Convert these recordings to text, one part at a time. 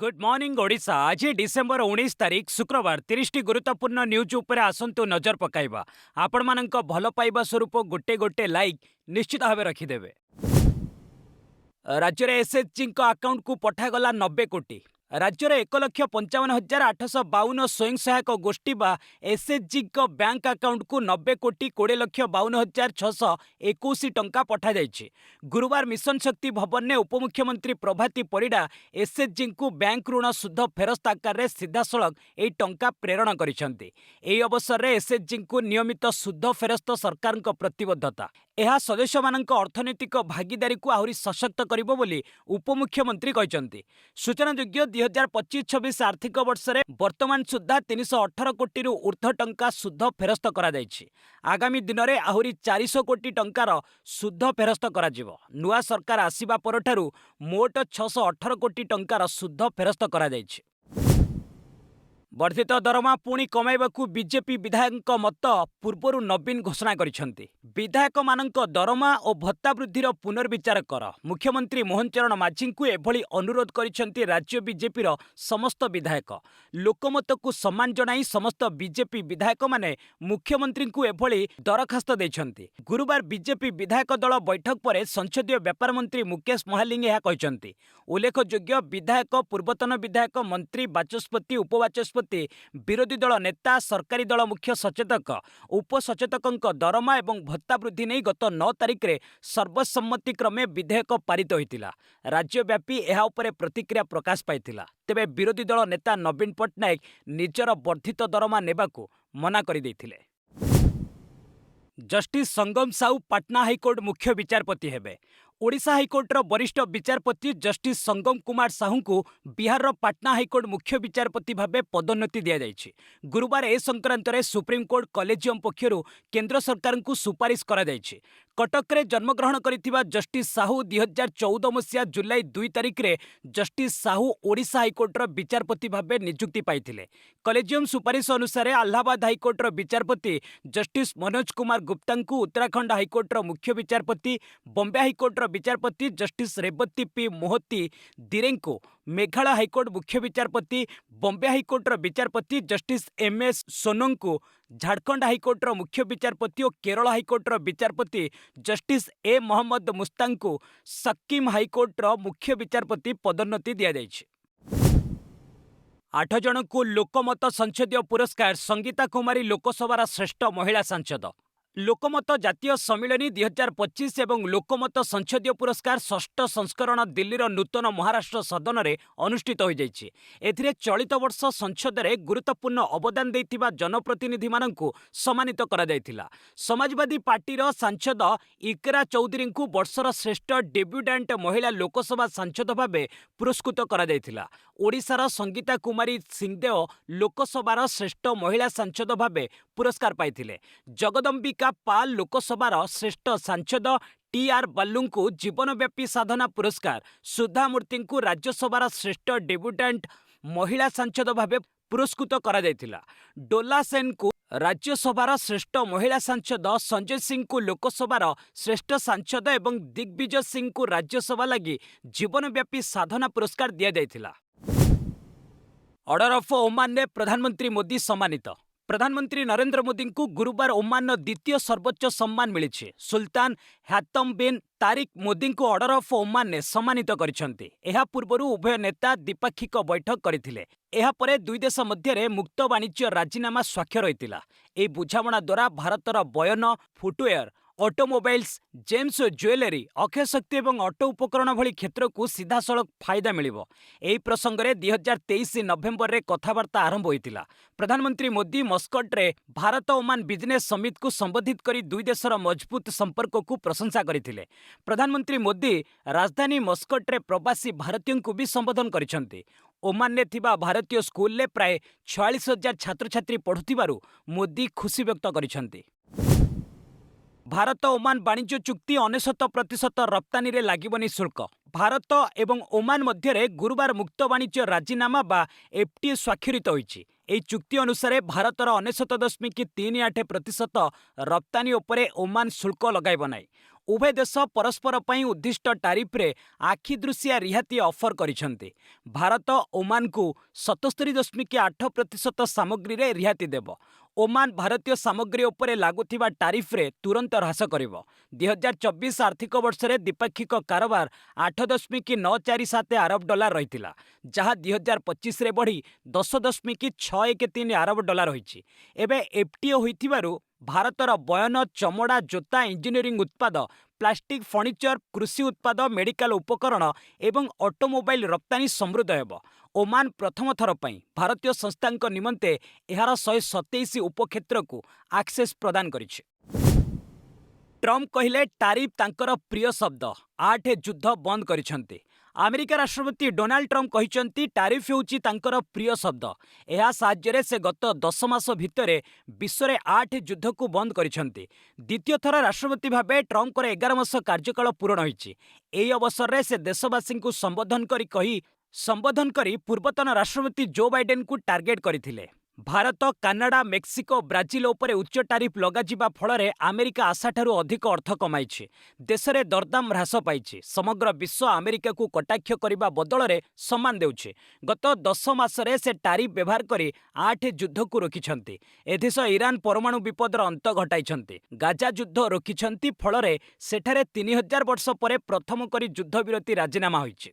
Good morning Odisha. आज December 19 तारीख शुक्रवार 30 टी गुरुत्वपूर्ण न्यूज उपरे आसंतु नजर पकाइबा। आपण मानक भल पाइबा स्वरूप गोटे गोटे लाइक निश्चित भाव रखिदेवे। राज्य में एसएचजी आकाउंट को पठागला 90 कोटी। राज्यर 1,55,852 स्वयं सहायक गोष्ठी बा एसएचजी बैंक आकाउंट को 90,20,52,621 टंका पठा जाइछि। गुरुवार मिशन शक्ति भवन में उपमुख्यमंत्री प्रभाती परिडा एसएचजी को बैंक ऋण सुध फेरस्त आकार में सीधासलख यह टंका प्रेरण करिसेंति। एही अवसर में एसएचजी को नियमित सुध फेरस्त सरकार प्रतिबद्धता। यह सदस्य मानक अर्थनैतिक भागीदारी को आहुरी सशक्त करिबो बोली उपमुख्यमंत्री कहते। सूचनायोग्य 2025-26 आर्थिक वर्ष में वर्तमान सुधा 318 कोटी ऊर्ध्व टंका सुध फेरस्त करा जाइछि। आगामी दिन में आहुरी 400 कोटी टंकार सुध फेरस्त करा जिवो। नुआ सरकार आसिबा परठारु मोट 618 कोटी टंकार सुध फेरस्त करा जाइछि। वर्धित दरमा पुणी कमाइबाकू बीजेपी विधायक मत पूर्व नवीन घोषणा करिसेंति। विधायक मानक दरमा और भत्ता वृद्धिर पुनर्विचार कर मुख्यमंत्री मोहन चरण माझी को एभली अनुरोध करिसेंति राज्य बीजेपी समस्त विधायक। लोकमत को सम्मान जनाई समस्त बीजेपी विधायक माने मुख्यमंत्री को एभली दरखास्त देइछंति। गुरुवार बीजेपी विधायक दल बैठक पर संसदीय व्यापार मंत्री मुकेश महालिंग यह कहते। उल्लेखयोग्य विधायक पूर्वतन विधायक मंत्री बाचस्पति उपबाचस्पति विरोधी दल नेता सरकारी दल मुख्य सचेतक उपसचेतक दरमा और भत्ता वृद्धि नहीं गत 9 तारिख में सर्वसम्मति क्रमे विधेयक पारित होता। राज्यव्यापी यह उपरे प्रतिक्रिया प्रकाश पाइथिला। तेबे विरोधी दल नेता नवीन पट्टनायक निजर वर्धित दरमा नेबाकू मना कर देथिले। जस्टिस संगम साहू पाटना हाइकोर्ट मुख्य विचारपति हेबे। ओडिशा हाइकोर्टर वरिष्ठ विचारपति जस्टिस संगम कुमार साहू को बिहार पाटना हाइकोर्ट मुख्य विचारपति भाव पदोन्नति दि जाइछि। गुरुवार ए संक्रांत में सुप्रीमकोर्ट कलेजियम पक्षरु केंद्र सरकार को सुपारिश करा जाइछि। कटक रे जन्मग्रहण करिथिबा जस्टिस साहू 2014 मसीहा जुलाई 2 तारिख रे जस्टिस साहू ओडिशा हाइकोर्टर विचारपति भाव नियुक्ति पाइथिले। कलेजियम सुपारिश अनुसार अलाहाबाद हाइकोर्टर विचारपति जस्टिस मनोज कुमार गुप्ता को उत्तराखंड हाइकोर्टर मुख्य विचारपति, बॉम्बे हाइकोर्टर विचारपति जस्टिस रेवती पी मोहती दिरें को मेघालय हाइकोर्ट मुख्य विचारपति, बॉम्बे हाइकोर्टर विचारपति जस्टिस एमएस सोनों को झारखंड हाइकोर्टर मुख्य विचारपति और केरल हाइकोर्टर विचारपति जस्टिस ए मोहम्मद मुस्तांग को सक्किम हाइकोर्टर मुख्य विचारपति पदोन्नति दि जाइछि। 8 जन को लोकमत संसदीय पुरस्कार संगीता कुमारी लोकसभार श्रेष्ठ महिला सांसद। लोकमत जातीय सम्मिलनी 2025 एवं लोकमत संसदीय पुरस्कार षष्ठ संस्करण दिल्लीर नूतन महाराष्ट्र सदन में अनुष्ठित हो जाइछि। एथिरे चलित वर्ष संसद में गुरुत्वपूर्ण अवदान देइथिबा जनप्रतिनिधि माननकु सम्मानित करा जाइथिला। समाजवादी पार्टीर सांसद इकरा चौधरी को वर्षर श्रेष्ठ डेब्यूटेंट महिला लोकसभा सांसद भावे पुरस्कृत करा जाइथिला। ओडिशार संगीता कुमारी सिंहदेव लोकसभार श्रेष्ठ महिला सांसद भावे पुरस्कार पाइथिले। जगदम्बिका पाल लोकसभार श्रेष्ठ सांसद टीआर बालू को जीवनव्यापी साधना पुरस्कार, सुधा मूर्ति को राज्यसभार श्रेष्ठ डेब्यूटेंट महिला सांसद भावे पुरस्कृत करा जाइथिला। डोला सेन को राज्यसभार श्रेष्ठ महिला सांसद, संजय सिंह को लोकसभार श्रेष्ठ सांसद एवं दिग्विजय सिंह को राज्यसभा लगी जीवनव्यापी साधना पुरस्कार दिया जाइथिला। ऑर्डर ऑफ ओमान ने प्रधानमंत्री मोदी सम्मानित। प्रधानमंत्री नरेंद्र मोदी को गुरुवार ओमान द्वितीय सर्वोच्च सम्मान मिली। सुल्तान हैतम बिन तारिक मोदी को ऑर्डर ऑफ ओमान ने सम्मानित करिसेंति। एहा पूर्वरु उभय नेता द्विपाक्षिक बैठक करथिले। एहा परे दुई देश मध्य मुक्त वाणिज्य राजीनामा स्वाक्षर होइतिला। एही बुझामणा द्वारा भारतर बयन, footwear, automobiles, James jewellery, Akshay शक्ति और ऑटो उपकरण भली क्षेत्र को सीधासलख फायदा मिलिबो। एही प्रसंग में 2023 नवेम्बर में कथबार्ता आरंभ होइतिला। प्रधानमंत्री मोदी मस्कट रे भारत ओमान बिजनेस समिट को संबोधित करी दुई देशर मजबूत संपर्क को प्रशंसा करथिले। प्रधानमंत्री मोदी राजधानी मस्कट रे प्रवासी भारतीयों को भी संबोधन करिसेंति। ओमान ने थिबा भारतीय स्कूल ले प्राय 46,000 छात्र छात्री पढ़ुथिबारु मोदी खुशी व्यक्त करिसेंति। भारत ओमान वाणिज्य चुक्ति 99% रप्तानी रे लागिबनी शुल्क। भारत एवं ओमान मध्य गुरुवार मुक्त वाणिज्य राजीनामा बा एफटीए स्वाक्षरित होइछि। एही चुक्ति अनुसार भारतर 99.38% रप्तानी उपरे ओमान शुल्क लगाइब नाही। उभय देश परस्पर पई उद्दिष्ट टारिफ्रे आखिदृशिया रिहाती ऑफर करिसेंती। भारत ओमान को 77.8% सामग्री रे रिहाती देव। ओमान भारतीय सामग्री उपरे लागुथिबा टारिफ्रे तुरंत ह्रास करिवो। 2024 आर्थिक वर्ष रे द्विपाक्षिक कारोबार 8.947 अरब डॉलर रहितिला, जहा 2025 रे बढ़ी 10.613 अरब डॉलर होईछि। एबे एफटीओ होइथिबारु भारतर बयन, चमड़ा, जोता, इंजीनियरिंग उत्पाद, प्लास्टिक, फर्निचर, कृषि उत्पाद, मेडिकल उपकरण एवं ऑटोमोबाइल रप्तानी समृद्ध हेब। ओमान प्रथम थर पई भारतीय संस्थांक निमंते एहार 127 उपक्षेत्र को एक्सेस प्रदान करिछि। ट्रम्प कहिले टारिफ तांकर प्रिय शब्द, 8 युद्ध बंद करिसेंती। अमेरिका राष्ट्रपति डोनाल्ड ट्रम्प कहिसेंती टारिफ हेउची तांकर प्रिय शब्द। एहा साहाय्ୟରେ से गत 10 मास भितरे विश्व रे 8 युद्ध को बंद करिसेंती। द्वितीय थर राष्ट्रपति भाबे ट्रम्पकर 11 मास कार्यकाल पूर्ण होईछि। एही अवसर रे से देशवासी को संबोधन करी पूर्वतन राष्ट्रपति जो बाइडेन को टार्गेट करथिले। भारत, कानाडा, मेक्सिको, ब्राजिल उपरे उच्च टारिफ लगाजिबा फଳରେ अमेरिका आशाठारू अधिक अर्थ कमाइछि। देशरे दरदाम ह्रास पाइछि। समग्र विश्व अमेरिका को कटाक्ष करिबा बदଳରେ सम्मान देउछि। गत 10 मासरे से टारिफ व्यवहार करी 8 युद्ध को रोकिछंती। एथिस ईरान परमाणु विपदर अंत घटाइछंती। गाजा युद्ध रोकिछंती फଳରେ सेठारे 3000 वर्ष परे प्रथम करी युद्ध विरति राजीनामा होइछि।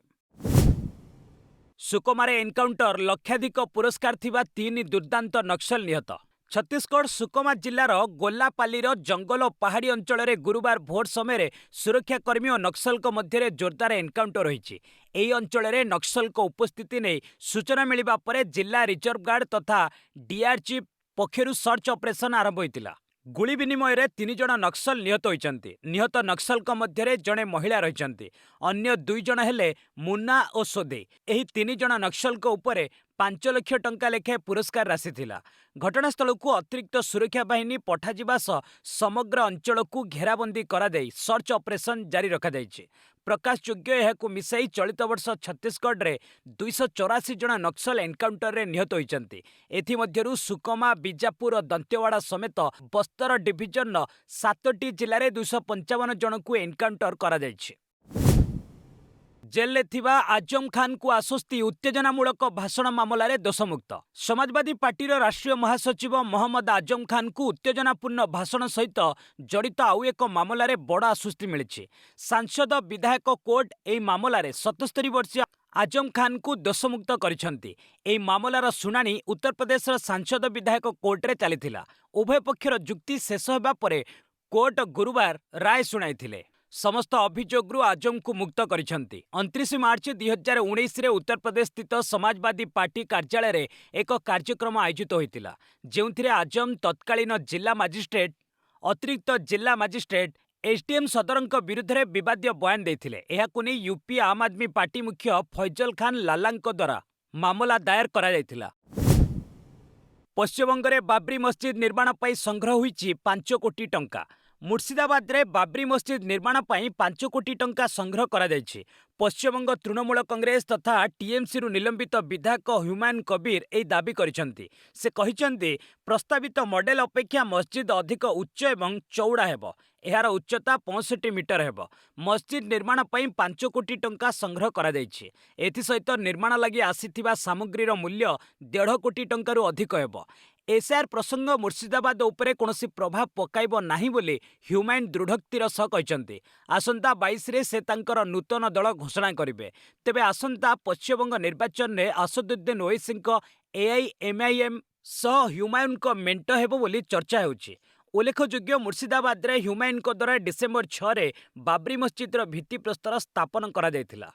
सुकमारे एनकाउंटर लक्षाधिक पुरस्कार थिबा 3 दुर्दांत नक्सल निहत। छत्तीसगढ़ सुकमा जिल्लार गोल्लापालीर जंगल और पहाड़ी अंचल में गुरुवार भोर समय सुरक्षाकर्मी और नक्सल मध्य जोरदार एनकाउंटर होईछि। एही अंचल में नक्सल उपस्थिति नहीं सूचना मिलिबा परे जिला रिजर्व गार्ड तथा डीआरजी पक्षरु सर्च ऑपरेशन आरंभ होइतिला। गुली विनिमय रे 3 जण नक्सल निहत होइचंती। निहत नक्सल मध्य जड़े महिला रहिचंती। अन्य 2 जण हेले मुन्ना और सोदे। एही 3 जण नक्सल उपरे 5 लाख टंका लेखे पुरस्कार राशि थिला। घटनास्थल को अतिरिक्त सुरक्षा बाहिनी पठाजिबा सह समग्र अंचल को घेराबंदी करा देई सर्च ऑपरेशन जारी रखा जाइछि। प्रकाश योग्य एहाकु मिसाई चलित वर्ष छत्तीसगढ़ रे 284 जण नक्सल एनकाउंटर रे निहत होइचंती। एथि मध्यरु सुकमा, बीजापुर और दंतेवाड़ा समेत बस्तर डिविजन 7टी जिले में 255 जन को एनकाउंटर करा जाइछि। जेल थिबा आजम खान को आश्वस्ति, उत्तेजनामूलक भाषण मामलें दोषमुक्त। समाजवादी पार्टी राष्ट्रीय महासचिव मोहम्मद आजम खान को उत्तेजनापूर्ण भाषण सहित जड़ित आउ एक मामलें बड़ आश्वस्ति मिली। सांसद विधायक कोर्ट एही मामलें 77 वर्षीय आजम खान को दोषमुक्त करिसेंती। एही मामलार शुणाणी उत्तर प्रदेश सांसद विधायक कोर्ट रे चलीथिला। उभय पक्षर जुक्ति शेष होबा परे कोर्ट गुरुवार राय शुणाइथिले। समस्त अभियोगरू आजम को मुक्त करिसेंती। 29 मार्च 2019 रे उत्तर प्रदेश स्थित समाजवादी पार्टी कार्यालय रे एक कार्यक्रम आयोजित होइतिला, जेउथिरे आजम तत्कालीन जिला मजिस्ट्रेट, अतिरिक्त जिला मजिस्ट्रेट, एसडीएम सदरंक विरुद्ध रे विवादीय बयान देथिले। एहाकु नै यूपी आम आदमी पार्टी मुख्य फैजल खान लालांक द्वारा मामला दायर करा जायथिला। पश्चिमबंग रे बाबरी मस्जिद निर्माण पाई संग्रह होईछि 5 कोटी टंका। मुर्शिदाबाद रे बाबरी मस्जिद निर्माण पाई 5 कोटी टंका संग्रह करा जायछि। पश्चिमबंग तृणमूल कांग्रेस तथा टीएमसी रु निलंबित विधायक हुमायून कबीर एही दाबी करिसेंती। से कहिसेंती प्रस्तावित मॉडल अपेक्षा मस्जिद अधिक उच्च एवं चौड़ा हेबो। एहार उच्चता 65 मीटर हेबो। मस्जिद निर्माण पाई 5 कोटी टंका संग्रह करा जायछि। एथि सहित निर्माण लागि आसीथिबा सामग्रीर मूल्य 1.5 कोटी टंका रु अधिक हेबो। एसआर प्रसंग मुर्शिदाबाद उपरे कौनसी प्रभाव पकाइब नाही बोली ह्यूमाइन दृढ़ोक्तिर सह कहते। आसंता 22 रे से तांकर नूतन दल घोषणा करेंगे। तेबे आसंता पश्चिमबंग निर्वाचन में असदुद्दीन ओवैसी एआईएमआईएम सह ह्यूमायून मेंट हेबो बोली चर्चा होउछि। उल्लेखयोग्य मुर्शिदाबाद रे ह्यूमायून द्वारा डिसेम्बर 6 रे बाबरी मस्जिद भित्तिप्रस्तर स्थापन करा जायथिला।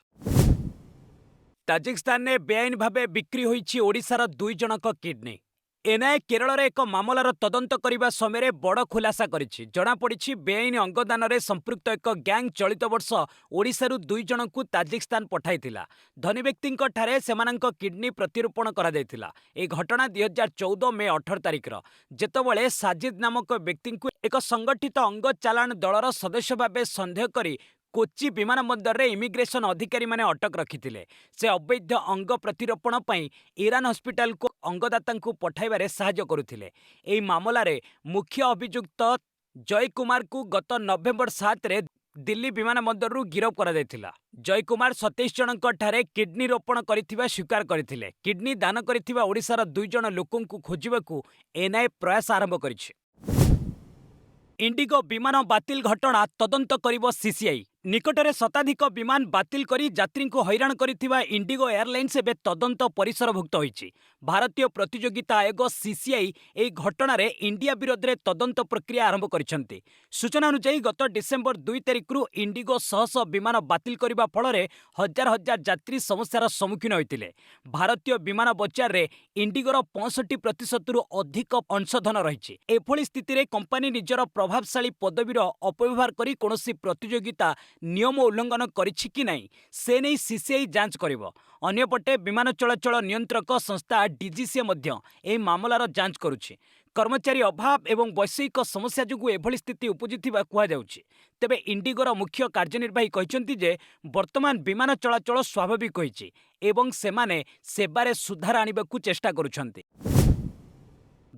ताजिकिस्तान में बेआईन भावे बिक्री होईछि ओडिशार 2 जनक किडनी। एनआईए केरल रे एक मामलार तदंत करने समय बड़ खुलासा करिछि। जणा पड़िछि बेआईन अंगदान रे संपृक्त एक गैंग चलित वर्ष ओडिशारु 2 जन को ताजिकिस्तान पठाइथिला। धनी व्यक्तिंक ठारे सेमानंक किडनी प्रतिरूपण करा जायथिला। ए घटना 2014 मे 18 तारिख जेतबळे साजिद नामक व्यक्ति को एक संगठित अंग चालाण दलर सदस्य भावे संदेह करी कोच्चि विमानबंदर रे इमिग्रेशन अधिकारी माने अटक रखिथिले। से अवैध अंग प्रतिरोपण पई ईरान हॉस्पिटल को अंगदाता को पठाइबारे सहायता करुथिले। एही मामला रे मुख्य अभियुक्त जय कुमार को गत नवेम्बर 7 रे दिल्ली विमानबंदरରୁ गिरफ କରାଯାଇଥିଲା। ଜୟକୁମାର 27 ଜଣଙ୍କଠାରେ କିଡ୍ନି ରୋପଣ କରିଥିବା ସ୍ୱୀକାର କରିଥିଲେ। କିଡ୍ନି ଦାନ କରିଥିବା ଓଡ଼ିଶାର 2 ଜଣ ଲୋକଙ୍କୁ ଖୋଜିବାକୁ ଏନ୍ଆଇଏ ପ୍ରୟାସ ଆରମ୍ଭ କରିଛି। इंडिगो विमान बातिल घटना तदंत करिबो सीसीआई। निकटरे शताधिक विमान बातिल करी यात्री को हैरान करिथिबा इंडिगो एयरलाइंस एबे तदंत परिसरभुक्त होईछि। भारतीय प्रतियोगिता आयोग सीसीआई एई घटनारे इंडिया विरोध में तदंत प्रक्रिया आरंभ करिसेंति। सूचना अनुसार गत डिसेम्बर 2 तारिख रु इंडिगो शह विमान बातिल करिबा फलरे हजार हजार यात्री समस्यार सम्मुखीन होइतिले। भारतीय विमान बजार रे इंडिगोर 65% रु अधिक अंशधन रहिछि। एभଳି स्थिति कंपनी निजर प्रभावशाली पदवीर अपव्यवहार करी कोनोसी प्रतियोगिता नियम उल्लंघन करिछि कि नहीं से नहीं सीसीआई जांच करिवो। अन्यपटे विमान चलाचल नियंत्रक संस्था डीजीसीए मध्य एही मामलार जांच करुछि। कर्मचारी अभाव एवं वैषयिक समस्या जोगु एभଳି स्थिति उपजिथिबा कुहा जाउछि। तेबे इंडिगोर मुख्य कार्यनिर्वाही कहिसेंति जे वर्तमान विमान चलाचल स्वाभाविक होइछि एवं सेमाने सेवारे सुधार आनिबाकू चेष्टा करुछन्ति।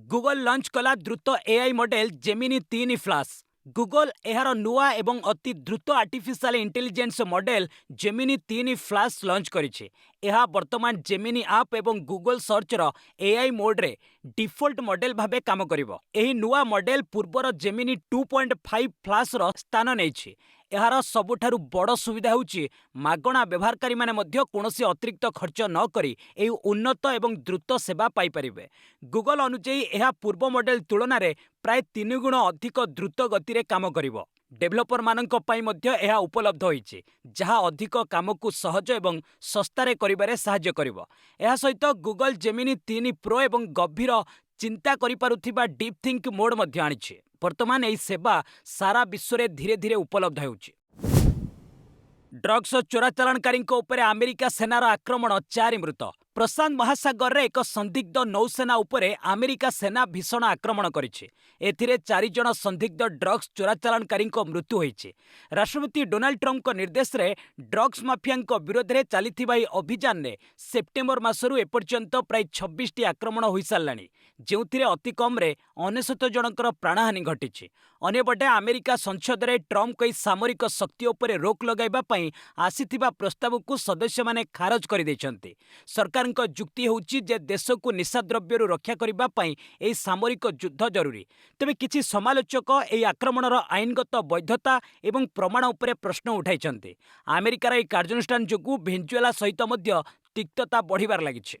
गूगल लॉन्च कला द्रुत AI model Gemini 3 flash. Google एहार नुआ एवं अति द्रुत artificial intelligence model Gemini 3 flash launch करिछि। एहा वर्तमान जेमिनी आप एवं गूगल सर्चर एआई मोड रे डिफॉल्ट मॉडल भाबे काम करिवो। एही नुआ मॉडल पूर्वर जेमिनी 2.5 फ्लाश रो स्थान नेछि। एहार सबुठारु बड़ सुविधा होउछि मागणा व्यवहारकारी माने मध्य कोनोसी अतिरिक्त खर्च न करी एही उन्नत एवं द्रुत सेवा पाई परिबे। गूगल अनुଯାୟୀ एहा पूर्व मॉडल तुलना रे प्राय 3 गुण अधिक द्रुत गति रे काम करिवो। डेभलपर मानक पाई मध्य एहा उपलब्ध होइछि जहा अधिक काम को सहज एवं सस्ता रे करिबारे सहाय्य करिवो। एहा सहित गूगल जेमिनी 3 प्रो एवं गभीर चिंता करि पारुथिबा डीप थिंक मोड मध्य आनिछि। वर्तमान एही सेवा सारा विश्व रे धीरे धीरे उपलब्ध हेउछि। ड्रग्स चोराचालाणकारी उपरे अमेरिका सेनार आक्रमण 4 मृत। प्रशांत महासागर रे एक संदिग्ध नौसेना उपरे अमेरिका सेना भीषण आक्रमण करिछि। एथिरे 4 जण संदिग्ध ड्रग्स चोराचालाणकारी मृत्यु होइछि। राष्ट्रपति डोनाल्ड ट्रम्प निर्देश रे ड्रग्स माफिया विरोध में चलिथिबा अभियान रे सेप्टेम्बर मासरु एपर्यंत प्राय 26 टी आक्रमण होई सारलाणी, जेउथिरे अति कम रे 99 जनकर प्राणहानि घटिछि। अन्यपटे अमेरिका संसद रे ट्रम्प कई सामरिक शक्ति उपरे रोक लगाइबा पई आसीथिबा प्रस्ताव को सदस्य माने खारज कर दैछन्ति। सरकार जुक्ति होउछि जे देश को निशाद्रव्यरू रक्षा करबा पई एही सामरिक युद्ध जरूरी। तेबे किछि समालोचक एही आक्रमणर आईनगत वैधता एवं प्रमाण उपरे प्रश्न उठाइछन्ति। अमेरिकार एही कार्यानुष्ठान जोगु भेनेजुएला सहित मध्य तिक्तता बढ़िबार लागिछि।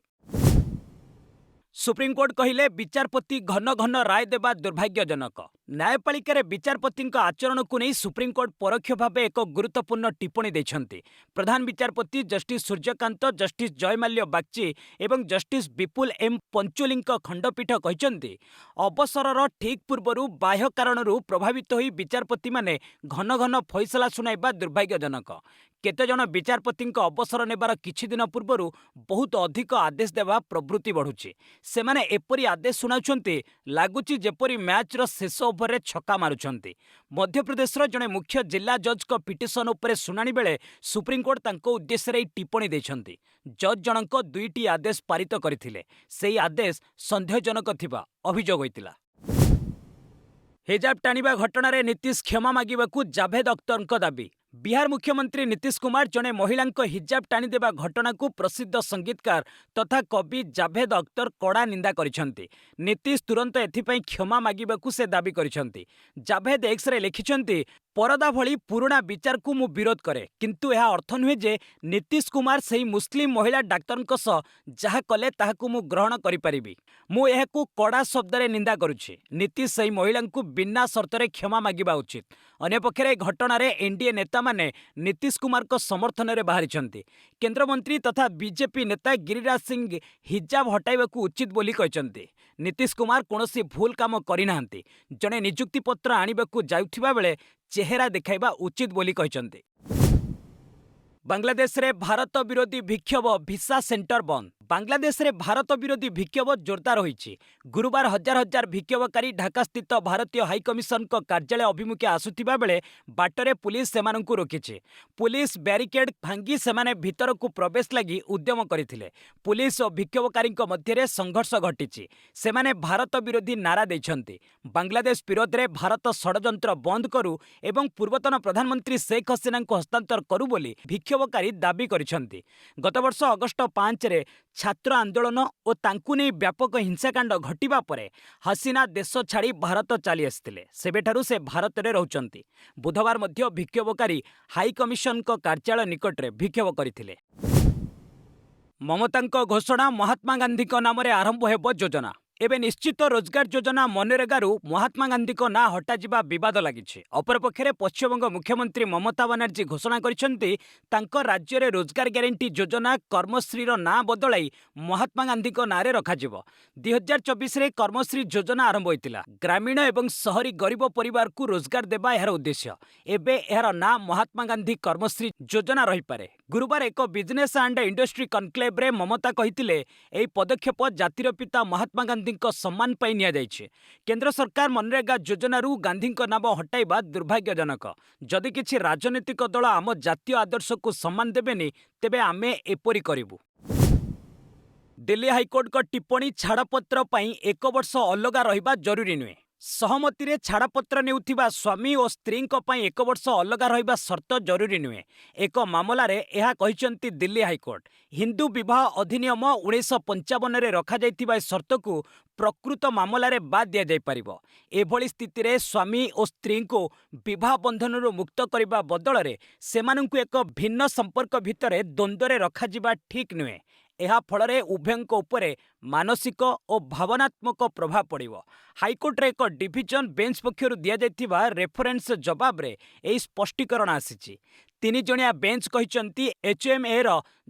सुप्रीमकोर्ट कहिले विचारपति घन घन राय देवा दुर्भाग्यजनक। न्यायपालिकार विचारपति आचरण को नहीं सुप्रीमकोर्ट परोक्ष भाव एक गुरुत्वपूर्ण टिप्पणी देछन्ति। प्रधान विचारपति जस्टिस सूर्यकांत, जस्टिस जयमाल्य बागची एवं जस्टिस विपुल एम पंचोली खंडपीठ कहिसन्ति अवसरर ठीक पूर्वरु बाह्य कारणरू प्रभावित होई विचारपति माने घन घन फैसला सुनाइबा दुर्भाग्यजनक। केते जन विचारपति अवसर नेबार किछि दिन पूर्वरु बहुत अधिक आदेश देवा प्रवृत्ति बढ़ुछि। सेमाने एपरी आदेश सुनाउछन्ति लागुछि जेपरी मैचर शेष ओभर रे छक्का मारुछन्ति। मध्यप्रदेशर जने मुख्य जिला जज को पिटिशन उपरे सुनानी बेले सुप्रीमकोर्ट तांको उद्देश्य रे टिप्पणी दैछन्ति। जज जनक 2टी आदेश पारित करथिले। सेही आदेश संदेहजनक थिबा अभियोग होइतिला। हिजाब टाणिबा घटना रे नीतीश क्षमा मागिबाकू जाभेद अख्तरଙ୍କ दाबी। बिहार मुख्यमंत्री नीतीश कुमार जने महिला हिजाब टाणी देबा घटना को प्रसिद्ध संगीतकार तथा कवि जाभेद अख्तर कड़ा निंदा करिसेंति। नीतीश तुरंत एथिपई क्षमा मागिबाकू से दाबी करिसेंति। जाभेद एक्स रे लिखिसेंति परदा भली पुराणा विचार को मु विरोध करे, किंतु यह अर्थ नुहे जे नीतीश कुमार सही मुस्लिम महिला डाक्तरଙ୍କ सह जहा कले ताहाकू मु ग्रहण करि परिबी। मु एहाकू कड़ा शब्द रे निंदा करुछि। नीतीश सही महिला को बिना शर्त रे क्षमा मागिबा उचित। अन्यपक्षे घटना रे एनडीए नेता माने नीतीश कुमार को समर्थन रे बाहरिछन्ति। केंद्रमंत्री तथा बीजेपी नेता गिरिराज सिंह हिजाब हटाइबाकू उचित बोली कहछन्ति। नीतीश कुमार कोनोसी भूल काम करिनाहांति। जने नियुक्ति पत्र आनिबाकू जाउथिबा बेले चेहरा देखाइबा उचित बोली कहछन्ति। बांग्लादेश रे भारत विरोधी विक्षोभ भिसा सेंटर बंद। बांग्लादेश रे भारत विरोधी विक्षोभ जोरदार होईछि। गुरुवार हजार हजार विक्षोभकारी ढाका स्थित भारतीय हाई कमिशन को कार्यालय अभिमुखे आसुथिबा बेले बाटरे पुलिस सेमानंकु रोकिछि। पुलिस बैरिकेड भांगी सेमाने भितर को प्रवेश लगी उद्यम करथिले। पुलिस और विक्षोभकारी मध्य संघर्ष घटिछि। सेमाने भारत विरोधी नारा दैछन्ति। बांग्लादेश विरोध रे भारत षडयंत्र बंद करू एवं पूर्वतन प्रधानमंत्री शेख हसीना को हस्तांतर करू बोली विक्षोभकारी दाबी करिसन्ति। गत वर्ष अगस्ट 5 रे छात्र आंदोलन और तांकु नै व्यापक हिंसाकांड घटिबा परे हसीना देश छाड़ी भारत चली आसिथिले। सेबेठारु से भारत रे रहउचन्ति। बुधवार मध्य विक्षोभकारी हाई कमिशन को कार्यालय निकट रे विक्षोभ करथिले। ममतांको घोषणा महात्मा गांधी को नाम रे आरंभ हेबो योजना। एबे निश्चित रोजगार योजना मनरेगारू महात्मा गांधी को ना हटाजिबा विवाद लागिछि। अपरपक्षे पश्चिमबंग मुख्यमंत्री ममता बनर्जी घोषणा करिसेंति तांको राज्य रे रोजगार ग्यारंटी योजना कर्मश्री रो ना बदलाई महात्मा गांधी को नारे रखाजिबो। 2024 रे कर्मश्री योजना आरंभ होइतिला। ग्रामीण एवं शहरी गरीब परिवार को रोजगार देबा एहार उद्देश्य। एबे एहार ना महात्मा गांधी कर्मश्री योजना रही पारे। गुरुवार एक बिजनेस एंड इंडस्ट्री कनक्लेव रे ममता कहितिले एही पदक्षेप जातिर पिता महात्मा गांधी सम्मान पाई निया जाइछे। केंद्र सरकार मनरेगा योजनारू गांधी नाम हटाइबा दुर्भाग्यजनक। जदि किछि राजनीतिक दल आम जातीय आदर्श को सम्मान देबेनी तेबे आमे एपरी करिबु। दिल्ली हाईकोर्ट को टिप्पणी छाड़पत्र पाई 1 वर्ष अलगा रहिबा जरूरी नुहे। सहमति रे छाड़पत्र नेउथिबा स्वामी और स्त्री पई 1 वर्ष अलगा रहिबा शर्त जरूरी नुहे। एक मामला रे एहा कहिसंती दिल्ली हाईकोर्ट। हिंदू विवाह अधिनियम 1955 रे रखा जाइतिबा शर्त को प्रकृत मामला रे बाद दिया जाय परिबो। एभली स्थिति रे स्वामी और स्त्री को विवाह बंधनरू मुक्त करिबा बदल रे सेमानंकु एक भिन्न संपर्क भितरे द्वंद्व रे रखा जिबा ठीक नुहे। एहा फଳରେ उभयଙ୍କ ଉପରେ ମାନସିକ ଓ ଭାବନାତ୍ମକ ପ୍ରଭାବ ପଡ଼ିବ। ହାଇକୋର୍ଟରେ ଏକ ଡିଭିଜନ ବେଞ୍ଚ ପକ୍ଷରୁ ଦିଆଯାଇଥିବା ରେଫରେନ୍ସ ଜବାବରେ ଏହି ସ୍ପଷ୍ଟୀକରଣ ଆସିଛି। 3 ଜଣିଆ ବେଞ୍ଚ କହିଛନ୍ତି HMAର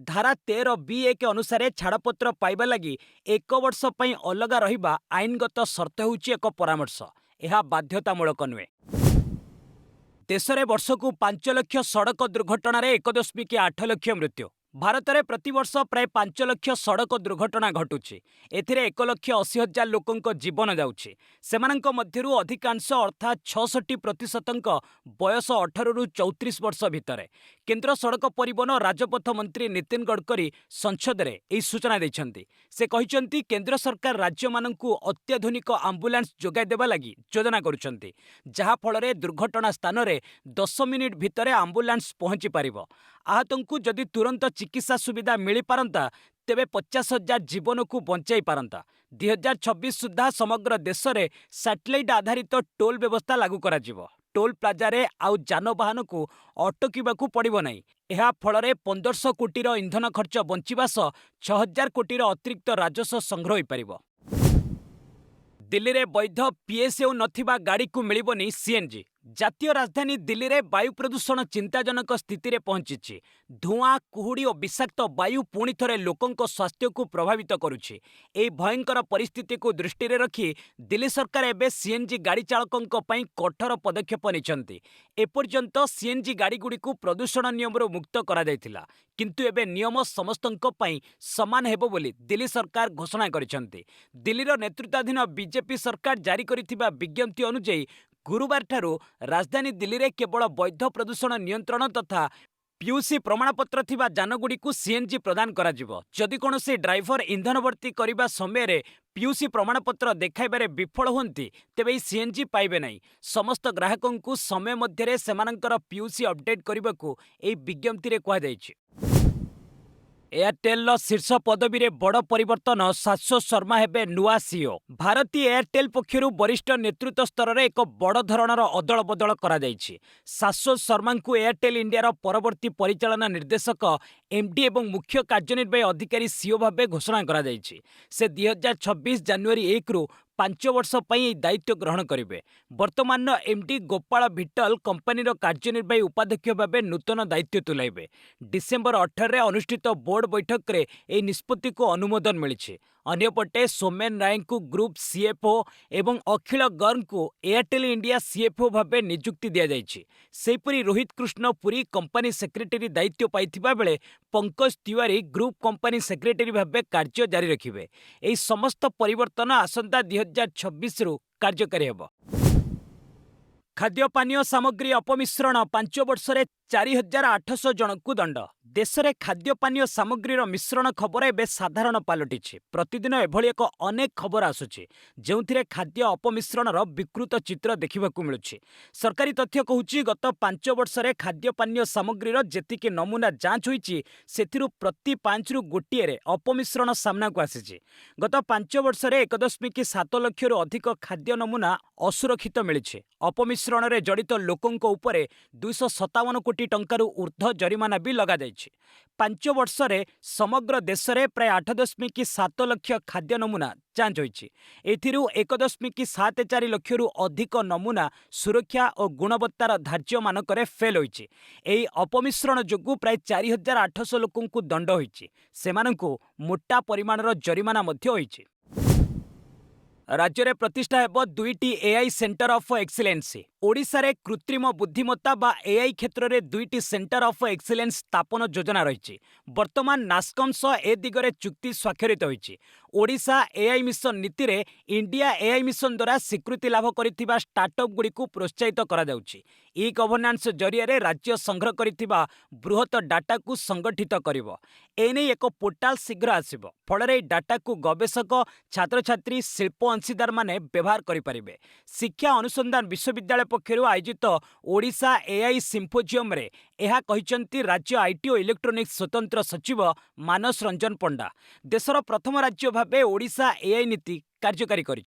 ଧାରା 13B1 ଅନୁସାରେ ଛାଡ଼ପତ୍ର ପାଇବା ଲାଗି 1 ବର୍ଷ ପାଇଁ ଅଲଗା ରହିବା ଆଇନଗତ ସର୍ତ୍ତ ହେଉଛି ଏକ ପରାମର୍ଶ। ଏହା ବାଧ୍ୟତାମୂଳକ ନୁହେଁ। ଦେଶରେ ବର୍ଷକୁ 5 ଲକ୍ଷ ସଡ଼କ ଦୁର୍ଘଟଣାରେ 1.8 ଲକ୍ଷ ମୃତ୍ୟୁ। भारत में प्रतिवर्ष प्राय 5 लाख सड़क दुर्घटना घटुची। एथिरे 1,80,000 लोकों जीवन जाउछि। सेमानंक मध्यरु अधिकांश अर्थात 66% बयस 18 रु 34 वर्ष भितर। केंद्र सड़क परिवहन राजपथ मंत्री नितिन गडकरी संसद में यह सूचना देछन्ति। से कहिसन्ति केंद्र सरकार राज्य माननकु अत्याधुनिक आम्बुलांस जोगाई देबा लागि योजना करुछन्ति, जहा फଳରେ दुर्घटना स्थान में 10 मिनिट भितर आम्बुलांस पहुंची पारिबो। आहतंकु जदि तुरंत चिकित्सा सुविधा मिली पारंता तेबे 50,000 जीवन को बंचाई पारंता। 2026 सुधा समग्र देश में सैटेलाइट आधारित टोल व्यवस्था लागू करा जिवो। टोल प्लाजा रे आउ जानवाहन को अटकिबाकू पड़िबो नाही। एहा फଳରେ 1500 कोटी इंधन खर्च बंचिबा सह 6000 कोटी अतिरिक्त राजस्व संग्रह होई पारिबो। दिल्ली रे वैध PSU नथिबा गाड़ी को मिलिबोनी CNG। जातीय राजधानी दिल्ली रे वायु प्रदूषण चिंताजनक स्थिति रे पहुंची। धुआं कुहुड़ी और विषाक्त वायु पुणी थरे लोकों स्वास्थ्य को प्रभावित करुछि। एही भयंकर परिस्थिति को दृष्टि रे रखी दिल्ली सरकार एबे CNG गाड़ी चालकों पई कठोर पदक्षेप निछंती। एपर्यंत CNG गाड़ी गुडी को प्रदूषण नियम रो मुक्त करा जायतिला, किंतु एबे नियम समस्तंक पई समान हेबो बोली दिल्ली सरकार घोषणा करिसंती। दिल्लीर नेतृत्वाधीन बीजेपी सरकार जारी करिथिबा विज्ञप्ति अनुसार गुरुवार ठारू राजधानी दिल्ली रे केवल वैध प्रदूषण नियंत्रण तथा PUC प्रमाणपत्र थिबा जानगुडी को CNG प्रदान करा जिवो। जदि कोनोसी ड्राइवर इंधन भर्ती करिबा समय रे PUC प्रमाणपत्र देखाइबारे विफल हुंती तेबे CNG पाइबे नाही। समस्त ग्राहकों को समय मध्यरे सेमानंकर PUC अपडेट करिबाकू एही विज्ञप्ति रे कहा जायछि। एयरटेल शीर्ष पदवी रे बड़ परिवर्तन। शाश्वत शर्मा हेबे नुआ CEO। भारतीय एयरटेल पक्षरु वरिष्ठ नेतृत्व स्तर में एक बड़ धरणर अदल बदल करा जायछि। शाश्वत शर्मा को एयरटेल इंडिया रो परवर्ती परिचालन निर्देशक MD एवं मुख्य कार्यनिर्वाही अधिकारी CEO भाबे घोषणा करा जायछि। से 2026 जनवरी 1 रु 5 वर्ष पई दायित्व ग्रहण करिवे। वर्तमान MD गोपाल भिट्टल कंपनी कार्यनिर्वाही उपाध्यक्ष भाबे नूतन दायित्व तुलाइबे। डिसेंबर 18 रे अनुष्ठित बोर्ड बैठक रे ए निष्पत्ति को अनुमोदन मिलिछि। अन्यपटे सोमेन राय को ग्रुप सीएफओ एवं अखिल गर्ग को एयरटेल इंडिया सीएफओ भावे नियुक्ति दिया जायछि। सेहिपरि रोहित कृष्ण पुरी कंपनी सेक्रेटरी दायित्व पाइथिबा बेले Pankaj Tiwari group company secretary भावे कार्य जारी रखिबे। एही समस्त परिवर्तन आसंता 2026 रु कार्यकारी हेब। खाद्य पानीय सामग्री अपमिश्रण 5 वर्षरे 4800 जनकु दंड। देश में खाद्य पानीय सामग्री मिश्रण खबर एवं साधारण पलटि। प्रतिदिन एभली एक अनेक खबर आसुछि जो खाद्य अपमिश्रण विकृत चित्र देखा मिलूँ। सरकारी तथ्य कहूँ गत 5 वर्षरे खाद्य पानीय सामग्री जेतिकी नमूना जांच होईछि सेथिरु प्रति 5 रु गोटिए अपमिश्रण सामना को आसी। गत 5 वर्षरे 1.7 लाख अधिक खाद्य नमूना असुरक्षित मिली। अपमिश्रण में जड़ित लोकों उपरे 257 कोटी टंकारु ऊर्ध्व जरिमाना भी लगा जायछि। 5 वर्षरे समग्र देश में प्राय 8.7 लाख खाद्य नमूना जांच होईछि। एथिरु 1.74 लाख अधिक नमूना सुरक्षा और गुणवत्तार धार्य मानकरे फेल होईछि। एही अपमिश्रण जोगु प्राय 4800 लोकंकु दंड होईछि। सेमानंकु मोटा परिमाणर जरिमाना मध्य होईछि। राज्य में प्रतिष्ठा हेब 2टी AI centre of excellency. Odisha रे कृत्रिम बुद्धिमत्ता बा एआई क्षेत्र में 2टी सेंटर ऑफ एक्सीलेंस स्थापन योजना रही। वर्तमान नास्कम सह ए दिगरे चुक्ति स्वाक्षरित होईछि। ओडिशा एआई मिशन नीति रे इंडिया एआई मिशन द्वारा स्वीकृति लाभ करिथिबा स्टार्टअप गुडी को प्रोत्साहित करा जाउछि। ई गवर्नेंस जरिया राज्य संग्रह करिथिबा बृहत डाटा को संगठित करिवो। एने एक पोर्टाल शीघ्र आसिबो। फଳରେ डाटा को गवेषक छात्र छात्री शिल्प अंशीदार माने व्यवहार करिपारिबे। शिक्षा अनुसंधान विश्वविद्यालय पक्षरु आयोजित ओडिशा एआई सिम्पोजियम रे एहा कहिसंती राज्य आईटी और इलेक्ट्रोनिक्स स्वतंत्र सचिव मानस रंजन पंडा। देशर प्रथम राज्य भावे ओडिशा एआई नीति कार्यकारी करि।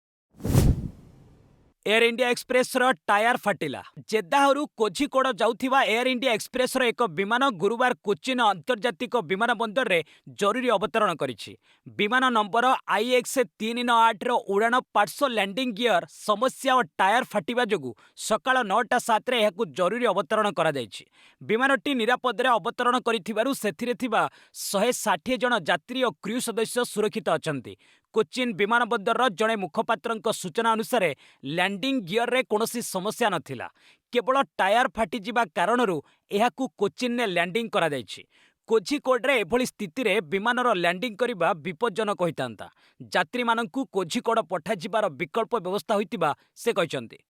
एयर इंडिया एक्सप्रेस टायर फाटिला। जेद्दाहरु कोझिकोड जाउथिबा एयर इंडिया एक्सप्रेस एक विमान गुरुवार कोचिन अंतर्जातिक विमानबंदर रे जरूरी अवतरण करिछि। विमान नंबर IX 398 उड़ान पार्श्व लैंडिंग गियर समस्या और टायर फाटिबा जोगु सकाळ 9:07 रे एहाकु जरूरी अवतरण करा जायछि। विमानटी निरापदरे अवतरण करिथिबारु सेथिरे थिबा 160 जन यात्री और क्रू सदस्य सुरक्षित अछंती। कोचिन विमानबंदर जड़े मुखपात्र सूचना अनुसार लैंडिंग गियर रे कौनसी समस्या नथिला। केवल टायर फाटिजिबा कारणरू एहाकु कोचिन ने लैंडिंग करा जायछि। कोझिकोड रे एभली स्थिति रे विमानर लैंडिंग करिबा विपज्जनक होइतांता। यात्री मानंकु कोझिकोड पठाजिबार विकल्प व्यवस्था होइतिबा से कहिसंती।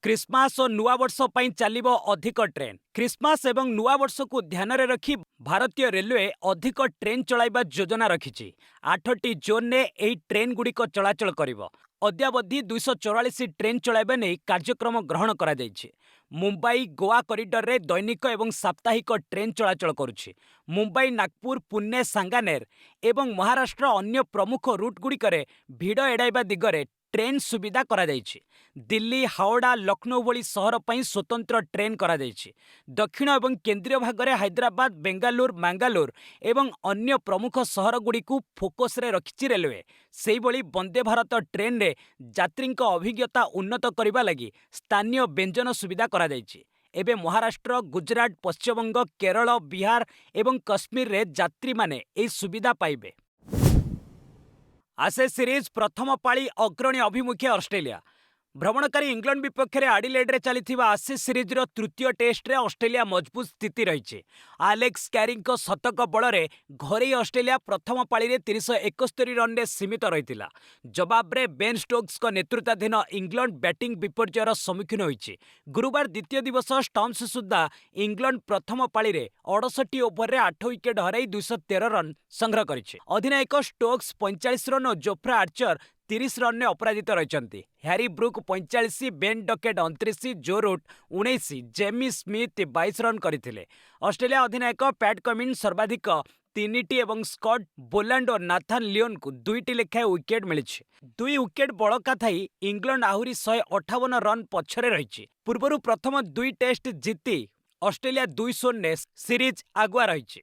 क्रिसमास और नुआ वर्ष पई चलिबो अधिक ट्रेन। क्रिसमास एवं नुआ वर्ष को ध्यान रे रखी भारतीय रेलवे अधिक ट्रेन चलाइबा योजना रखिछि। 8टी जोन ने एही ट्रेन गुड़िक चलाचल करिवो। अद्यावधि 244 ट्रेन चलाइबा नै कार्यक्रम ग्रहण करा जायछि। मुंबई गोवा कॉरिडोर रे दैनिक एवं साप्ताहिक ट्रेन चलाचल करुछि। मुंबई नागपुर पुणे सांगानेर एवं महाराष्ट्र अन्य प्रमुख रूट गुड़िकरे भिड़ एड़ाइबा दिगरे ट्रेन सुविधा करा जायछि। दिल्ली हावड़ा लखनऊ भली सहर पई स्वतंत्र ट्रेन करा जायछि। दक्षिण एवं केंद्रीय भाग में हैदराबाद बेंगालुरु मैंगालोर एवं अन्य प्रमुख सहर गुड़ी को फोकस रे रखिछि रेलवे। सेही भली वंदे भारत ट्रेन रे यात्री अभिज्ञता उन्नत करबा लगी स्थानीय व्यंजन सुविधा करा जायछि। एबे महाराष्ट्र गुजरात पश्चिमबंग केरल बिहार एवं कश्मीर रे यात्री माने एही सुविधा पाइबे। आशेज सीरीज प्रथम पाली अग्रणी अभिमुखे ऑस्ट्रेलिया। भ्रमणकारी इंग्लैंड विपक्ष में आडिलेड चली आशेज सीरीज तृतीय टेस्ट रे ऑस्ट्रेलिया मजबूत स्थिति रही। आलेक्स कैरिंग शतक बल घरे ऑस्ट्रेलिया प्रथम पाली रे 371 रन रे सीमित रही। जवाब रे बेन स्टोक्स नेतृत्वाधीन इंग्लैंड बैटिंग विपर्ययर सम्मुखीन होईछि। गुरुवार द्वितीय दिवस स्टम्प्स सुधा इंग्लैंड प्रथम पाली रे 68 ओवर रे 8 विकेट हराई 213 रन संग्रह करिछि। अधिनायक स्टोक्स 45 रन और जोफ्रा आर्चर 30 रन में अपराजित रही। हैरी ब्रुक 45, बेन डकेट 29, जो रूट 19, जेमी स्मिथ 22 रन करथिले। ऑस्ट्रेलिया अधिनायक पैट कमिन्स सर्वाधिक 3टी एवं स्कॉट बोलांड और नाथान लियोन को 2टी लेखाएं विकेट मिली। 2 विकेट बड़का थाई इंग्लैंड आहुरी 158 रन पछरे रही। पूर्व प्रथम 2 टेस्ट जीति ऑस्ट्रेलिया 2-0 ने सीरीज आगुआ रही।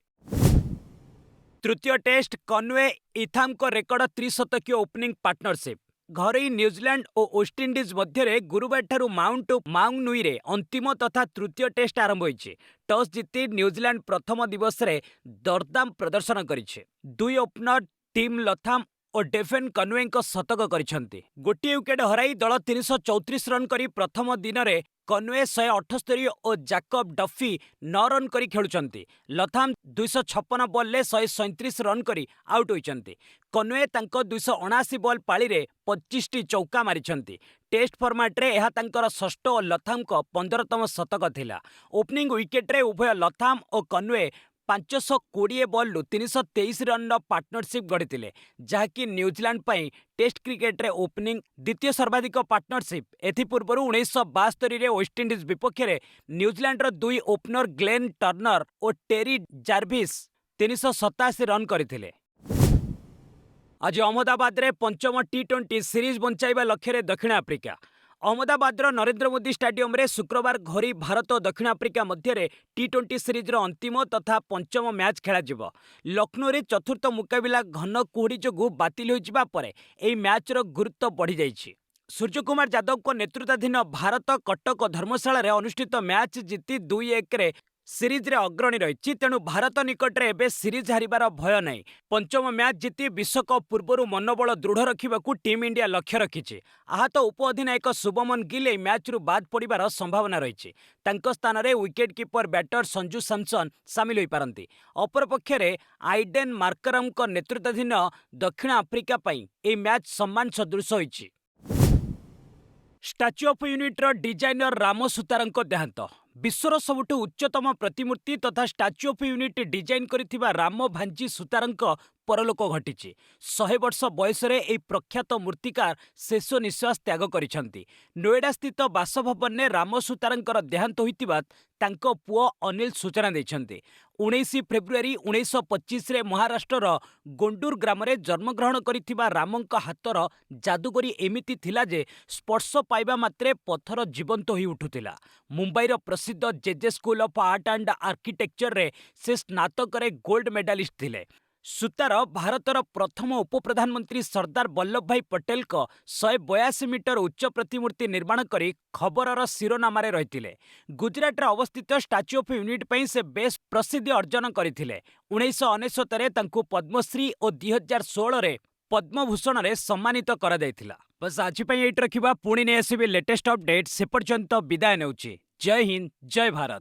तृतीय टेस्ट कन्वे इथाम को रेकर्ड 3शतकीय ओपनिंग पार्टनरशिप। घरे न्यूजीलैंड और वेस्टइंडिज मध्य गुरुवार ठारू माउंट माउंगनुई रे अंतिम तथा तृतीय टेस्ट आरंभ होईछि। टॉस जीति न्यूजीलैंड प्रथम दिवस रे दरदाम प्रदर्शन करिछि। 2 ओपनर ଟିମ୍ ଲଥାମ୍ ଓ ଡେଭେନ୍ କନୱେଙ୍କ ଶତକ କରିଛନ୍ତି। ଗୋଟିଏ ୱିକେଟ୍ ହରାଇ ଦଳ 334 ରନ୍ କରି ପ୍ରଥମ ଦିନରେ କନୱେ 178 ଓ ଜାକବ୍ ଡଫି 9 ରନ୍ କରି ଖେଳୁଛନ୍ତି। ଲଥାମ୍ 256 ବଲ୍ରେ 137 ରନ୍ କରି ଆଉଟ୍ ହୋଇଛନ୍ତି। କନୱେ ତାଙ୍କ 279 ବଲ୍ ପାଳିରେ 25ଟି ଚୌକା ମାରିଛନ୍ତି। ଟେଷ୍ଟ ଫର୍ମାଟ୍ରେ ଏହା ତାଙ୍କର ଷଷ୍ଠ ଓ ଲଥାମ୍‌ଙ୍କ 15ତମ ଶତକ ଥିଲା। ଓପନିଂ ୱିକେଟ୍‌ରେ ଉଭୟ ଲଥାମ୍ ଓ କନୱେ 520 ବଲ୍‌ରୁ 323 ରନ୍‌ର ପାର୍ଟନରସିପ୍ ଗଢ଼ିଥିଲେ, ଯାହାକି ନ୍ୟୁଜିଲାଣ୍ଡ ପାଇଁ ଟେଷ୍ଟ କ୍ରିକେଟରେ ଓପନିଂ ଦ୍ୱିତୀୟ ସର୍ବାଧିକ ପାର୍ଟନରସିପ୍। ଏଥିପୂର୍ବରୁ 1972ରେ ୱେଷ୍ଟଇଣ୍ଡିଜ୍ ବିପକ୍ଷରେ ନ୍ୟୁଜିଲାଣ୍ଡର ଦୁଇ ଓପନର ଗ୍ଲେନ୍ ଟର୍ନର ଓ ଟେରି ଜାର୍ଭିସ୍ 387 ରନ୍ କରିଥିଲେ। ଆଜି ଅହମ୍ମଦାବାଦରେ ପଞ୍ଚମ ଟି-20 ସିରିଜ୍ ବଞ୍ଚାଇବା ଲକ୍ଷ୍ୟରେ ଦକ୍ଷିଣ ଆଫ୍ରିକା। ଅହମ୍ମଦାବାଦର ନରେନ୍ଦ୍ର ମୋଦି ଷ୍ଟାଡିୟମରେ ଶୁକ୍ରବାର ଘଡ଼ି ଭାରତ ଓ ଦକ୍ଷିଣ ଆଫ୍ରିକା ମଧ୍ୟରେ ଟି-20 ସିରିଜ୍ର ଅନ୍ତିମ ତଥା ପଞ୍ଚମ ମ୍ୟାଚ୍ ଖେଳାଯିବ। ଲକ୍ଷ୍ନୌରେ ଚତୁର୍ଥ ମୁକାବିଲା ଘନ କୁହୁଡ଼ି ଯୋଗୁଁ ବାତିଲ ହୋଇଯିବା ପରେ ଏହି ମ୍ୟାଚ୍‌ର ଗୁରୁତ୍ୱ ବଢ଼ିଯାଇଛି। ସୂର୍ଯ୍ୟକୁମାର ଯାଦବଙ୍କ ନେତୃତ୍ୱାଧୀନ ଭାରତ କଟକ ଓ ଧର୍ମଶାଳାରେ ଅନୁଷ୍ଠିତ ମ୍ୟାଚ୍ ଜିତି 2-1ରେ ସିରିଜ୍‌ରେ ଅଗ୍ରଣୀ ରହିଛି। ତେଣୁ ଭାରତ ନିକଟରେ ଏବେ ସିରିଜ୍ ହାରିବାର ଭୟ ନାହିଁ। ପଞ୍ଚମ ମ୍ୟାଚ୍ ଜିତି ବିଶ୍ୱକପ୍ ପୂର୍ବରୁ ମନୋବଳ ଦୃଢ଼ ରଖିବାକୁ ଟିମ୍ ଇଣ୍ଡିଆ ଲକ୍ଷ୍ୟ ରଖିଛି। ଆହତ ଉପ-ଅଧିନାୟକ ଶୁଭମନ ଗିଲ୍ ଏହି ମ୍ୟାଚ୍‌ରୁ ବାଦ୍ ପଡ଼ିବାର ସମ୍ଭାବନା ରହିଛି। ତାଙ୍କ ସ୍ଥାନରେ wicket keeper batter Sanju Samson ସାମିଲ ହୋଇପାରନ୍ତି। ଅପରପକ୍ଷରେ ଆଇଡେନ୍ ମାର୍କରମ୍‌ଙ୍କ ନେତୃତ୍ୱାଧୀନ ଦକ୍ଷିଣ ଆଫ୍ରିକା ପାଇଁ ଏହି ମ୍ୟାଚ୍ ସମ୍ମାନ ସଦୃଶ ହୋଇଛି। ଷ୍ଟାଚ୍ୟୁ ଅଫ୍ ୟୁନିଟ୍‌ର ଡିଜାଇନର ରାମ ସୁତାରଙ୍କ ଦେହାନ୍ତ। ବିଶ୍ୱର ସବୁଠୁ ଉଚ୍ଚତମ ପ୍ରତିମୂର୍ତ୍ତି ତଥା ଷ୍ଟାଚ୍ୟୁ ଅଫ୍ ୟୁନିଟ୍ ଡିଜାଇନ୍ କରିଥିବା ରାମ ଭାଞ୍ଜି ସୁତାରଙ୍କ ପରଲୋକ ଘଟିଛି। 100 ବର୍ଷ ବୟସରେ ଏହି ପ୍ରଖ୍ୟାତ ମୂର୍ତ୍ତିକାର ଶେଷ ନିଶ୍ୱାସ ତ୍ୟାଗ କରିଛନ୍ତି। ନୋଏଡାସ୍ଥିତ ବାସଭବନରେ ରାମ ସୁତାରଙ୍କର ଦେହାନ୍ତ ହୋଇଥିବା ତାଙ୍କ ପୁଅ ଅନିଲ ସୂଚନା ଦେଇଛନ୍ତି। 19 ଫେବୃଆରୀ 1925ରେ ମହାରାଷ୍ଟ୍ରର ଗୋଣ୍ଡୁର ଗ୍ରାମରେ ଜନ୍ମଗ୍ରହଣ କରିଥିବା ରାମଙ୍କ ହାତର ଯାଦୁଗରି ଏମିତି ଥିଲା ଯେ ସ୍ପର୍ଶ ପାଇବା ମାତ୍ରେ ପଥର ଜୀବନ୍ତ ହୋଇ ଉଠୁଥିଲା। ମୁମ୍ବାଇର ପ୍ରସିଦ୍ଧ ଜେଜେ ସ୍କୁଲ ଅଫ୍ ଆର୍ଟ ଆଣ୍ଡ ଆର୍କିଟେକ୍ଚରରେ ସେ ସ୍ନାତକରେ ଗୋଲ୍ଡ ମେଡାଲିଷ୍ଟ ଥିଲେ। ସୁତାର ଭାରତର ପ୍ରଥମ ଉପପ୍ରଧାନମନ୍ତ୍ରୀ ସର୍ଦ୍ଦାର ବଲ୍ଲଭଭାଇ ପଟେଲଙ୍କ 182 ମିଟର ଉଚ୍ଚ ପ୍ରତିମୂର୍ତ୍ତି ନିର୍ମାଣ କରି ଖବରର ଶିରୋନାମାରେ ରହିଥିଲେ। ଗୁଜରାଟରେ ଅବସ୍ଥିତ ଷ୍ଟାଚ୍ୟୁ ଅଫ୍ ୟୁନିଟ୍ ପାଇଁ ସେ ବେଶ୍ ପ୍ରସିଦ୍ଧି ଅର୍ଜନ କରିଥିଲେ। 1999ରେ ତାଙ୍କୁ ପଦ୍ମଶ୍ରୀ ଓ 2016ରେ ପଦ୍ମଭୂଷଣରେ ସମ୍ମାନିତ କରାଯାଇଥିଲା। ବସ୍ ଆଜି ପାଇଁ ଏଇଠି ରଖିବା। ପୁଣି ନେଇ ଆସିବି ଲେଟେଷ୍ଟ ଅପଡେଟ୍। ସେ ପର୍ଯ୍ୟନ୍ତ ବିଦାୟ ନେଉଛି। ଜୟ ହିନ୍ଦ, ଜୟ ଭାରତ।